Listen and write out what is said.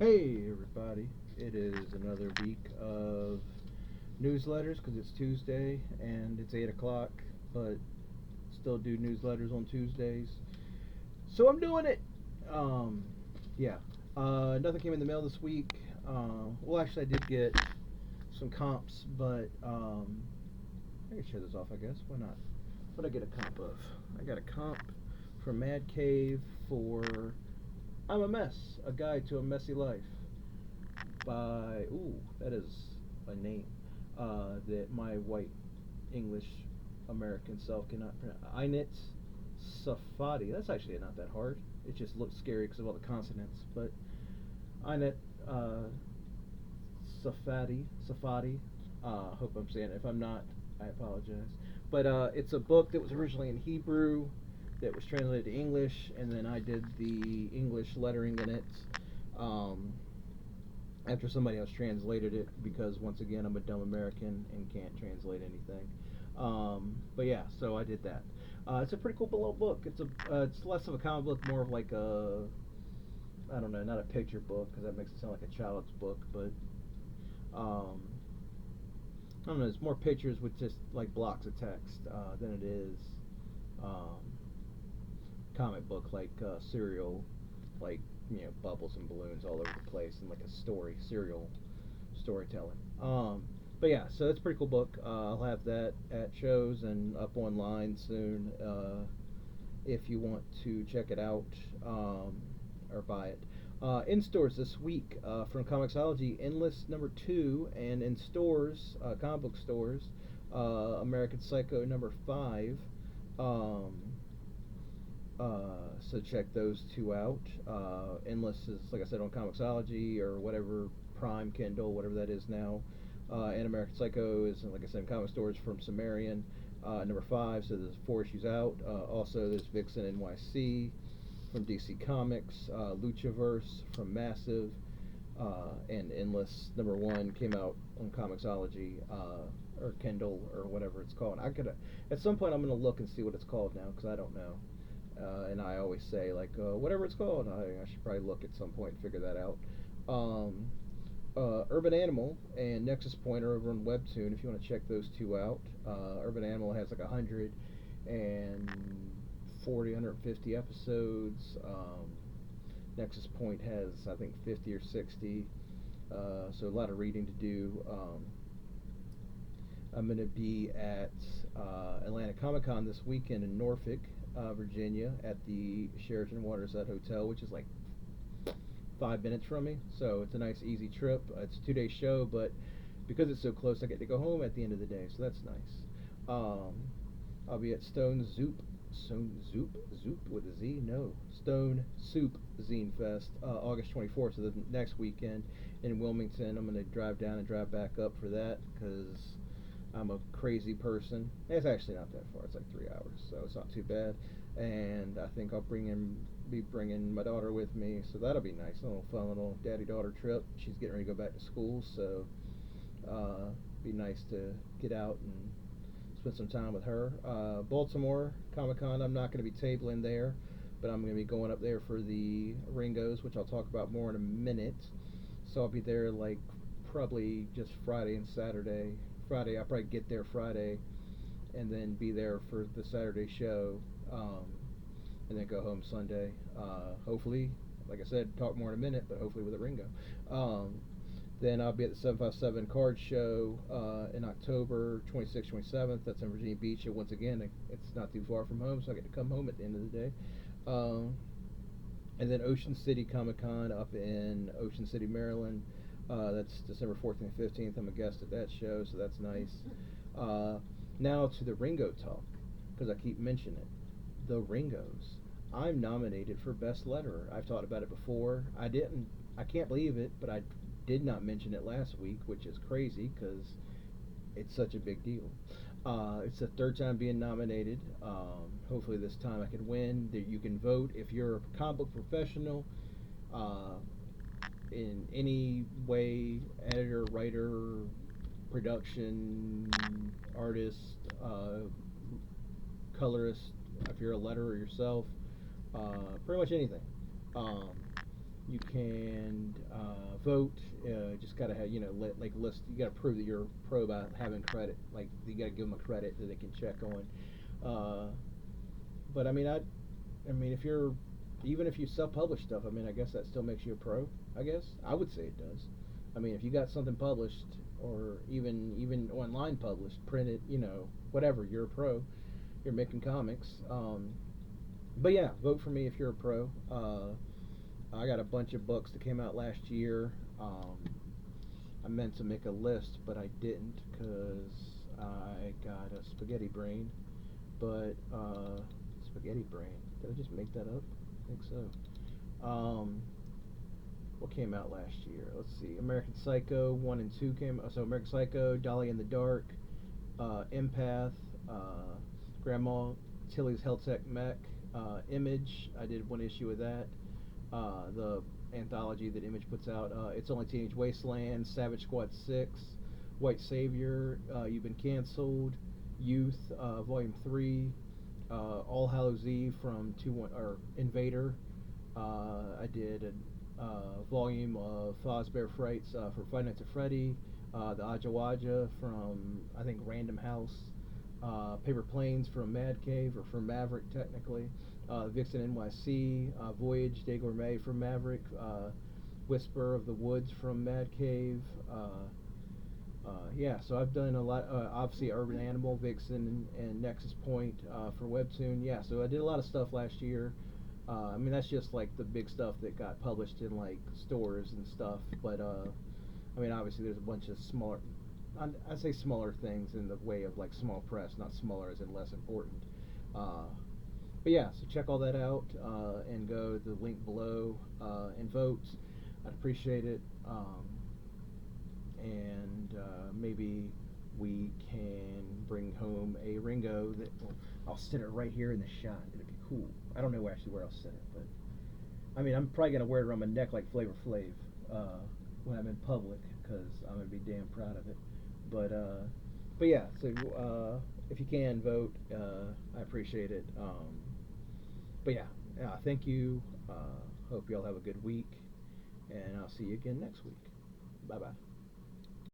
Hey everybody, it is another week of newsletters because it's Tuesday and it's 8 o'clock, but still do newsletters on Tuesdays. So I'm doing it! Um, yeah. Nothing came in the mail this week. Well, actually, I did get some comps, but I can show this off, I guess. Why not? What did I get a comp of? I got a comp from Mad Cave for I'm a Mess, A Guide to a Messy Life by that is a name that my white English American self cannot pronounce. Init Safadi. That's actually not that hard. It just looks scary because of all the consonants. But Init Safadi. Hope I'm saying it. If I'm not, I apologize. But it's a book that was originally in Hebrew that was translated to English, and then I did the English lettering in it. Um, After somebody else translated it because once again I'm a dumb American and can't translate anything. But yeah, so I did that. It's a pretty cool little book. It's less of a comic book, more of like a I don't know, not a picture book because that makes it sound like a child's book, but um, I don't know. It's more pictures with just like blocks of text than it is um, comic book like serial, like bubbles and balloons all over the place and like a serial storytelling. But yeah, so it's a pretty cool book. I'll have that at shows and up online soon if you want to check it out or buy it. In stores this week from Comixology, Endless #2, and in stores, comic book stores, American Psycho #5. Um, so check those two out. Endless is, like I said, on Comixology or whatever Prime, Kindle, whatever that is now. And American Psycho is, like I said, in comic stores from Sumerian, #5. So there's 4 issues out. Also, there's Vixen NYC from DC Comics, Luchaverse from Massive, and Endless #1 came out on Comixology or Kindle or whatever it's called. I could at some point I'm gonna look and see what it's called now because I don't know. And I always say like whatever it's called. I should probably look at some point and figure that out. Um, Urban Animal and Nexus Pointer over on WEBTOON. If you want to check those two out, Urban Animal has like 140, 150 episodes. Nexus Point has I think 50 or 60. So a lot of reading to do. I'm going to be at Atlanta Comicon this weekend in Norfolk, Virginia, at the Sheraton Waterside Hotel, which is like 5 minutes from me. So it's a nice, easy trip. It's a 2 day show, but because it's so close, I get to go home at the end of the day. So that's nice. I'll be at Stone Zoop with a Z? No. Stone Soup Zine Fest, August 24th, so the next weekend in Wilmington. I'm going to drive down and drive back up for that because I'm a crazy person. It's actually not that far. It's like 3 hours, so it's not too bad. And I think be bringing my daughter with me, so that'll be nice. A little fun little daddy-daughter trip. She's getting ready to go back to school, so be nice to get out and spend some time with her. Baltimore Comic Con. I'm not going to be tabling there, but I'm going to be going up there for the Ringos, which I'll talk about more in a minute. So I'll be there like probably just Friday and Saturday. Friday, I'll probably get there Friday, and then be there for the Saturday show, and then go home Sunday. Hopefully, like I said, talk more in a minute, but hopefully with a Ringo. Then I'll be at the 757 Card Show in October 26th, 27th. That's in Virginia Beach. And once again, it's not too far from home, so I get to come home at the end of the day. And then Ocean City Comic Con up in Ocean City, Maryland. That's December 14th and 15th. I'm a guest at that show, so that's nice. Now to the Ringo talk, because I keep mentioning it. The Ringos. I'm nominated for Best Letterer. I've talked about it before. I can't believe it, but I did not mention it last week, which is crazy because it's such a big deal. It's the third time being nominated. Hopefully this time I can win. You can vote if you're a comic book professional uh, in any way, editor, writer, production, artist, colorist, if you're a letterer yourself, pretty much anything. Um, You can vote. Just gotta have list. You gotta prove that you're a pro by having credit. Like you gotta give them a credit that they can check on. Uh, but I mean, if you're even if you self-publish stuff, I mean, I guess that still makes you a pro. I guess I would say it does. I mean, if you got something published or even online published, printed, whatever, you're a pro. You're making comics. But yeah, vote for me if you're a pro. I got a bunch of books that came out last year. I meant to make a list, but I didn't because I got a spaghetti brain. But spaghetti brain. Did I just make that up? I think so. What came out last year? Let's see. American Psycho 1 and 2 came. So American Psycho, Dolly in the Dark, Empath, Grandma Tilly's Health Tech Mech, Image. I did one issue of that. The anthology that Image puts out. It's Only Teenage Wasteland, Savage Squad 6, White Savior, You've Been Cancelled, Youth, Volume 3, All Hallows Eve from 2-1 or Invader. I did a volume of Fazbear Frights for Five Nights at Freddy, the Ajawaja from I think Random House, Paper Planes from Mad Cave or from Maverick technically, Vixen NYC, Voyage Day Gourmet from Maverick, Whisper of the Woods from Mad Cave. Yeah, so I've done a lot. Obviously, Urban Animal, Vixen, and Nexus Point for Webtoon. Yeah, so I did a lot of stuff last year. I mean, that's just like the big stuff that got published in like stores and stuff. But I mean, obviously, there's a bunch of smaller. I say smaller things in the way of like small press, not smaller as in less important. But yeah, so check all that out and go to the link below and vote. I'd appreciate it. And maybe we can bring home a Ringo that I'll sit it right here in the shot. It'd be cool. I don't know actually where I'll sit it, but I mean I'm probably gonna wear it around my neck like Flavor Flav when I'm in public because I'm gonna be damn proud of it. But yeah, so if you can vote, I appreciate it. But yeah, thank you. Hope y'all have a good week, and I'll see you again next week. Bye bye.